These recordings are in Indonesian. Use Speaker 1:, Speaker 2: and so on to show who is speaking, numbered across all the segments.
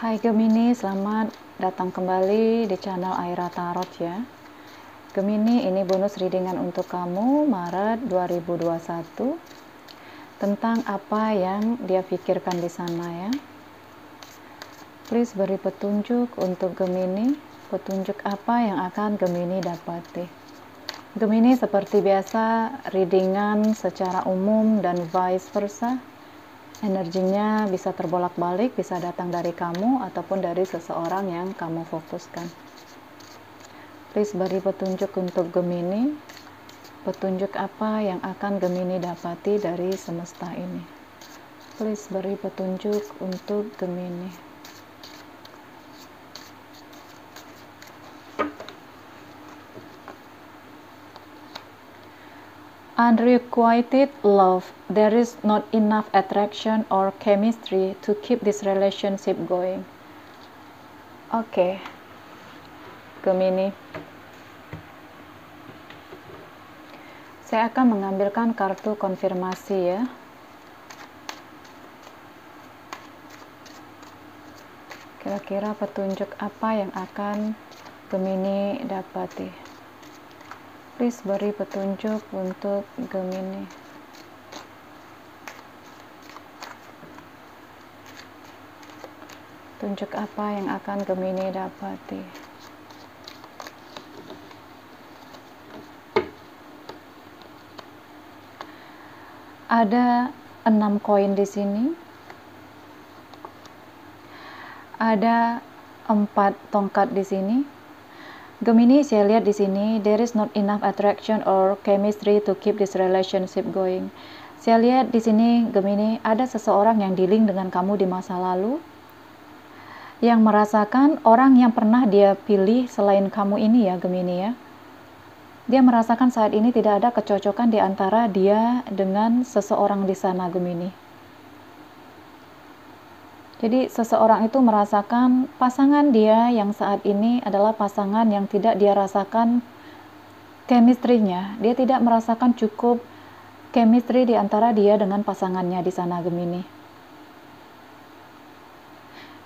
Speaker 1: Hai Gemini, selamat datang kembali di channel Aira Tarot ya. Gemini, ini bonus readingan untuk kamu Maret 2021 tentang apa yang dia pikirkan di sana ya. Please beri petunjuk untuk Gemini, petunjuk apa yang akan Gemini dapati. Gemini seperti biasa readingan secara umum dan vice versa. Energinya bisa terbolak-balik, bisa datang dari kamu ataupun dari seseorang yang kamu fokuskan. Please beri petunjuk untuk Gemini, petunjuk apa yang akan Gemini dapati dari semesta ini. Please beri petunjuk untuk Gemini. Unrequited love. There is not enough attraction or chemistry to keep this relationship going. Oke, Gemini. Saya akan mengambilkan kartu konfirmasi ya. Kira-kira petunjuk apa yang akan Gemini dapati. Please beri petunjuk untuk Gemini. Petunjuk apa yang akan Gemini dapati. Ada 6 koin di sini. Ada 4 tongkat di sini. Gemini, saya lihat di sini, there is not enough attraction or chemistry to keep this relationship going. Saya lihat di sini, Gemini, ada seseorang yang dealing dengan kamu di masa lalu, yang merasakan orang yang pernah dia pilih selain kamu ini ya, Gemini ya. Dia merasakan saat ini tidak ada kecocokan di antara dia dengan seseorang di sana, Gemini. Jadi seseorang itu merasakan pasangan dia yang saat ini adalah pasangan yang tidak dia rasakan chemistry-nya. Dia tidak merasakan cukup chemistry di antara dia dengan pasangannya di sana, Gemini.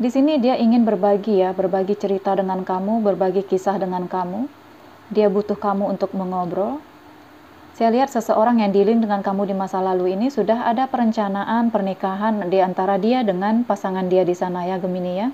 Speaker 1: Di sini dia ingin berbagi ya, berbagi cerita dengan kamu, berbagi kisah dengan kamu. Dia butuh kamu untuk mengobrol. Saya lihat seseorang yang dealing dengan kamu di masa lalu ini sudah ada perencanaan pernikahan di antara dia dengan pasangan dia di sana ya, Gemini ya.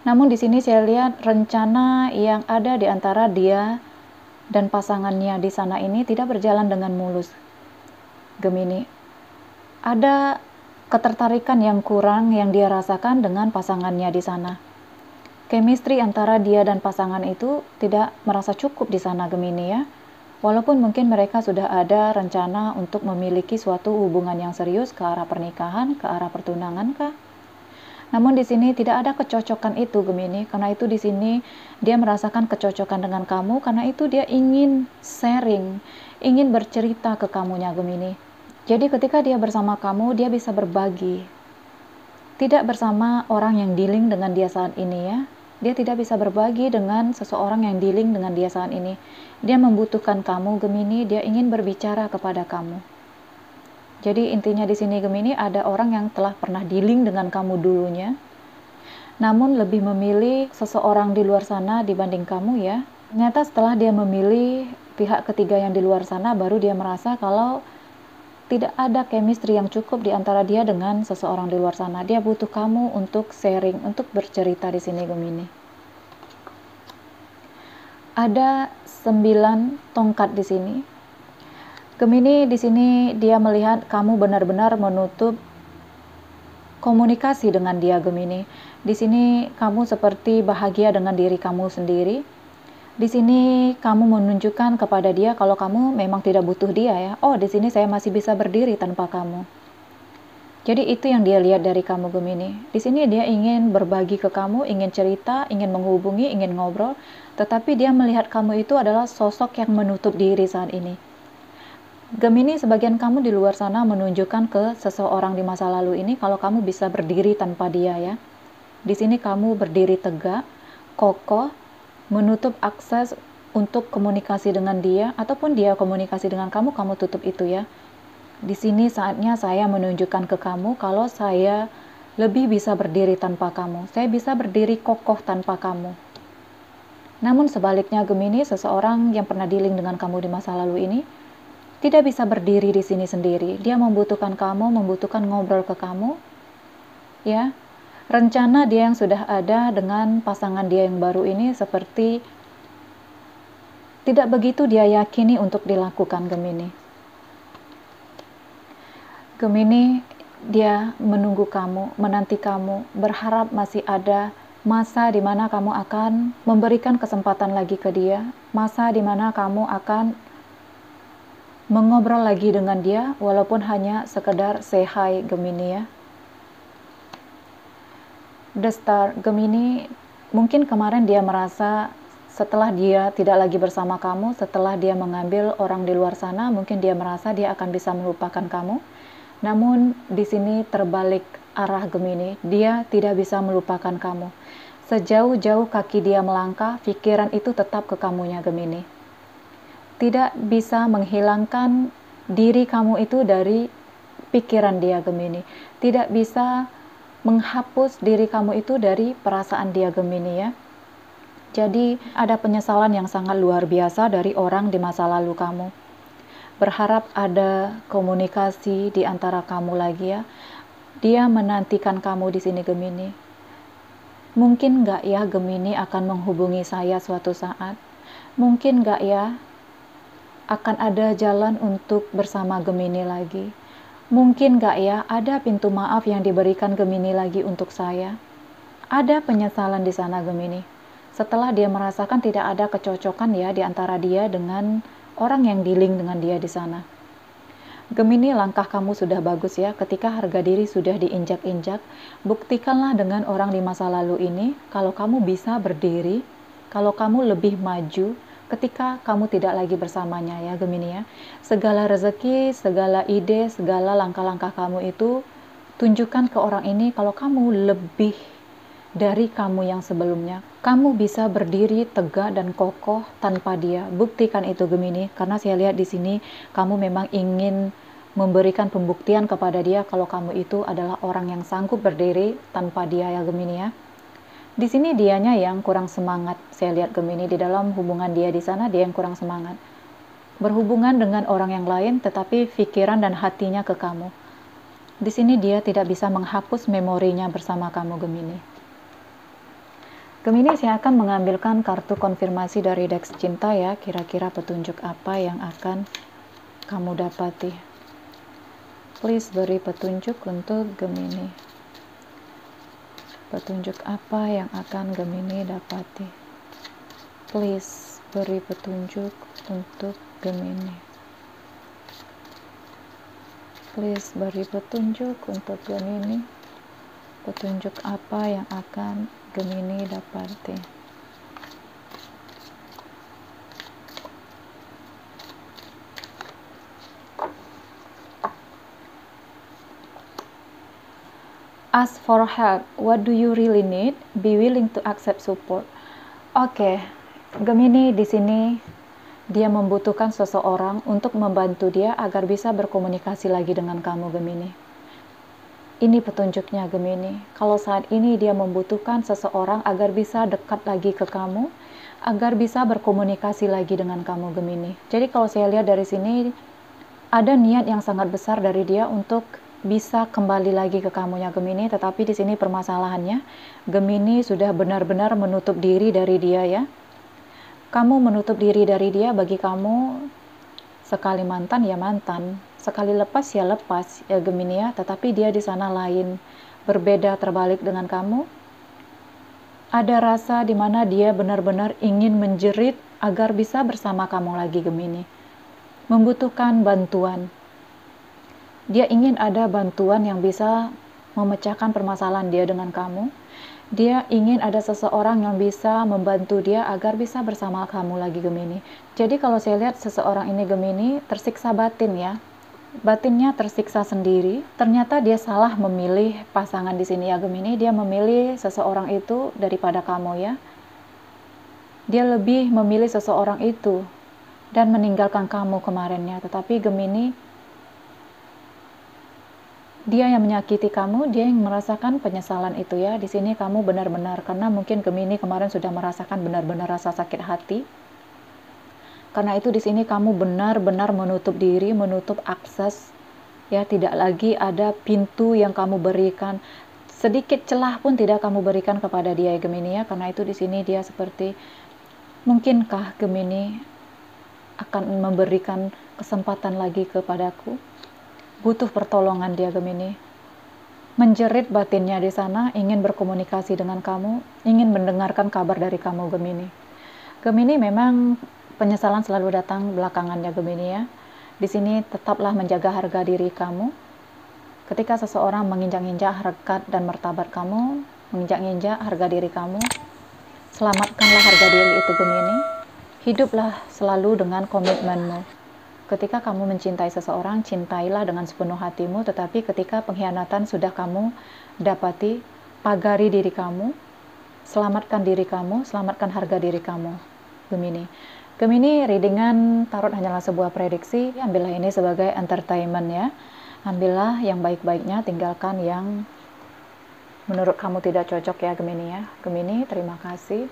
Speaker 1: Namun di sini saya lihat rencana yang ada di antara dia dan pasangannya di sana ini tidak berjalan dengan mulus, Gemini. Ada ketertarikan yang kurang yang dia rasakan dengan pasangannya di sana. Chemistry antara dia dan pasangan itu tidak merasa cukup di sana, Gemini ya. Walaupun mungkin mereka sudah ada rencana untuk memiliki suatu hubungan yang serius ke arah pernikahan, ke arah pertunangan kah? Namun di sini tidak ada kecocokan itu, Gemini. Karena itu di sini dia merasakan kecocokan dengan kamu, karena itu dia ingin sharing, ingin bercerita ke kamunya, Gemini. Jadi ketika dia bersama kamu, dia bisa berbagi. Tidak bersama orang yang dealing dengan dia saat ini ya. Dia tidak bisa berbagi dengan seseorang yang dealing dengan dia saat ini. Dia membutuhkan kamu, Gemini. Dia ingin berbicara kepada kamu. Jadi intinya di sini, Gemini, ada orang yang telah pernah dealing dengan kamu dulunya, namun lebih memilih seseorang di luar sana dibanding kamu ya. Ternyata setelah dia memilih pihak ketiga yang di luar sana, baru dia merasa kalau tidak ada chemistry yang cukup di antara dia dengan seseorang di luar sana. Dia butuh kamu untuk sharing, untuk bercerita di sini, Gemini. Ada 9 tongkat di sini. Gemini, di sini dia melihat kamu benar-benar menutup komunikasi dengan dia, Gemini. Di sini kamu seperti bahagia dengan diri kamu sendiri. Di sini kamu menunjukkan kepada dia kalau kamu memang tidak butuh dia ya. Oh, di sini saya masih bisa berdiri tanpa kamu. Jadi itu yang dia lihat dari kamu, Gemini. Di sini dia ingin berbagi ke kamu, ingin cerita, ingin menghubungi, ingin ngobrol, tetapi dia melihat kamu itu adalah sosok yang menutup diri saat ini. Gemini, sebagian kamu di luar sana menunjukkan ke seseorang di masa lalu ini kalau kamu bisa berdiri tanpa dia ya. Di sini kamu berdiri tegak, kokoh, menutup akses untuk komunikasi dengan dia, ataupun dia komunikasi dengan kamu, kamu tutup itu ya. Di sini saatnya saya menunjukkan ke kamu kalau saya lebih bisa berdiri tanpa kamu. Saya bisa berdiri kokoh tanpa kamu. Namun sebaliknya Gemini, seseorang yang pernah dealing dengan kamu di masa lalu ini, tidak bisa berdiri di sini sendiri. Dia membutuhkan kamu, membutuhkan ngobrol ke kamu. Ya, rencana dia yang sudah ada dengan pasangan dia yang baru ini seperti tidak begitu dia yakini untuk dilakukan Gemini. Gemini, dia menunggu kamu, menanti kamu, berharap masih ada masa di mana kamu akan memberikan kesempatan lagi ke dia, masa di mana kamu akan mengobrol lagi dengan dia, walaupun hanya sekedar say hi Gemini ya. The Star, Gemini, mungkin kemarin dia merasa setelah dia tidak lagi bersama kamu, setelah dia mengambil orang di luar sana, mungkin dia merasa dia akan bisa melupakan kamu. Namun di sini terbalik arah Gemini, dia tidak bisa melupakan kamu. Sejauh-jauh kaki dia melangkah, pikiran itu tetap ke kamunya Gemini. Tidak bisa menghilangkan diri kamu itu dari pikiran dia Gemini. Tidak bisa menghapus diri kamu itu dari perasaan dia Gemini ya. Jadi ada penyesalan yang sangat luar biasa dari orang di masa lalu kamu. Berharap ada komunikasi di antara kamu lagi ya. Dia menantikan kamu di sini Gemini. Mungkin nggak ya Gemini akan menghubungi saya suatu saat? Mungkin nggak ya akan ada jalan untuk bersama Gemini lagi? Mungkin nggak ya ada pintu maaf yang diberikan Gemini lagi untuk saya? Ada penyesalan di sana Gemini. Setelah dia merasakan tidak ada kecocokan ya di antara dia dengan orang yang dealing dengan dia di sana. Gemini, langkah kamu sudah bagus ya. Ketika harga diri sudah diinjak-injak, buktikanlah dengan orang di masa lalu ini kalau kamu bisa berdiri, kalau kamu lebih maju ketika kamu tidak lagi bersamanya ya Gemini ya. Segala rezeki, segala ide, segala langkah-langkah kamu itu tunjukkan ke orang ini kalau kamu lebih dari kamu yang sebelumnya. Kamu bisa berdiri tegak dan kokoh tanpa dia. Buktikan itu Gemini, karena saya lihat di sini kamu memang ingin memberikan pembuktian kepada dia kalau kamu itu adalah orang yang sanggup berdiri tanpa dia ya Gemini ya. Di sini dianya yang kurang semangat. Saya lihat Gemini di dalam hubungan dia di sana, dia yang kurang semangat. Berhubungan dengan orang yang lain tetapi pikiran dan hatinya ke kamu. Di sini dia tidak bisa menghapus memorinya bersama kamu Gemini. Gemini, saya akan mengambilkan kartu konfirmasi dari Dex Cinta ya. Kira-kira petunjuk apa yang akan kamu dapati. Please beri petunjuk untuk Gemini. Petunjuk apa yang akan Gemini dapati? Please beri petunjuk untuk Gemini. Please beri petunjuk untuk Gemini. Petunjuk apa yang akan Gemini dapati? Ask for help. What do you really need? Be willing to accept support. Oke, Gemini di sini dia membutuhkan seseorang untuk membantu dia agar bisa berkomunikasi lagi dengan kamu Gemini. Ini petunjuknya Gemini. Kalau saat ini dia membutuhkan seseorang agar bisa dekat lagi ke kamu, agar bisa berkomunikasi lagi dengan kamu Gemini. Jadi kalau saya lihat dari sini ada niat yang sangat besar dari dia untuk bisa kembali lagi ke kamunya Gemini, tetapi di sini permasalahannya Gemini sudah benar-benar menutup diri dari dia ya. Kamu menutup diri dari dia, bagi kamu sekali mantan ya mantan, sekali lepas ya lepas ya Gemini ya, tetapi dia di sana lain, berbeda terbalik dengan kamu. Ada rasa di mana dia benar-benar ingin menjerit agar bisa bersama kamu lagi Gemini. Membutuhkan bantuan. Dia ingin ada bantuan yang bisa memecahkan permasalahan dia dengan kamu. Dia ingin ada seseorang yang bisa membantu dia agar bisa bersama kamu lagi Gemini. Jadi kalau saya lihat seseorang ini Gemini tersiksa batin ya. Batinnya tersiksa sendiri. Ternyata dia salah memilih pasangan di sini ya Gemini. Dia memilih seseorang itu daripada kamu ya. Dia lebih memilih seseorang itu dan meninggalkan kamu kemarinnya. Tetapi Gemini, Dia yang menyakiti kamu, dia yang merasakan penyesalan itu ya. Di sini kamu benar-benar, karena mungkin Gemini kemarin sudah merasakan benar-benar rasa sakit hati. Karena itu di sini kamu benar-benar menutup diri, menutup akses ya, tidak lagi ada pintu yang kamu berikan. Sedikit celah pun tidak kamu berikan kepada dia ya Gemini ya. Karena itu di sini dia seperti, mungkinkah Gemini akan memberikan kesempatan lagi kepadaku? Butuh pertolongan dia Gemini. Menjerit batinnya di sana, ingin berkomunikasi dengan kamu, ingin mendengarkan kabar dari kamu Gemini. Gemini memang penyesalan selalu datang belakangan ya Gemini ya. Di sini tetaplah menjaga harga diri kamu. Ketika seseorang menginjak-injak harkat dan martabat kamu, menginjak-injak harga diri kamu, selamatkanlah harga diri itu Gemini. Hiduplah selalu dengan komitmenmu. Ketika kamu mencintai seseorang, cintailah dengan sepenuh hatimu, tetapi ketika pengkhianatan sudah kamu dapati, pagari diri kamu, selamatkan diri kamu, selamatkan harga diri kamu, Gemini. Gemini, readingan tarot hanyalah sebuah prediksi, ambillah ini sebagai entertainment ya. Ambillah yang baik-baiknya, tinggalkan yang menurut kamu tidak cocok ya Gemini ya. Gemini, terima kasih.